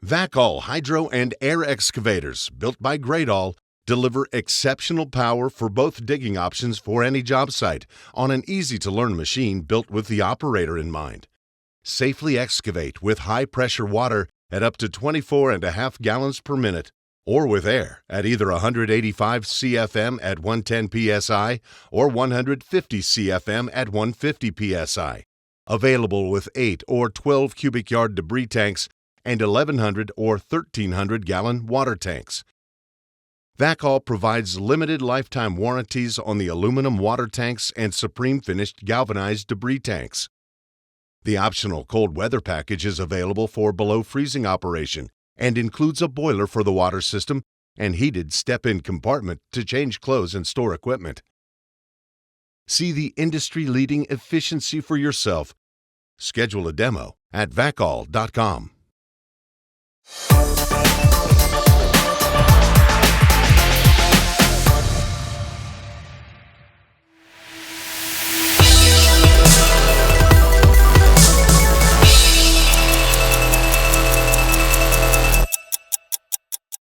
Vacall hydro and air excavators, built by All, deliver exceptional power for both digging options for any job site on an easy-to-learn machine built with the operator in mind. Safely excavate with high-pressure water at up to 24.5 gallons per minute, or with air at either 185 CFM at 110 psi or 150 CFM at 150 psi. Available with 8 or 12 cubic yard debris tanks and 1,100 or 1,300 gallon water tanks. Vacall provides limited lifetime warranties on the aluminum water tanks and Supreme finished galvanized debris tanks. The optional cold weather package is available for below freezing operation and includes a boiler for the water system and heated step-in compartment to change clothes and store equipment. See the industry-leading efficiency for yourself. Schedule a demo at Vacall.com.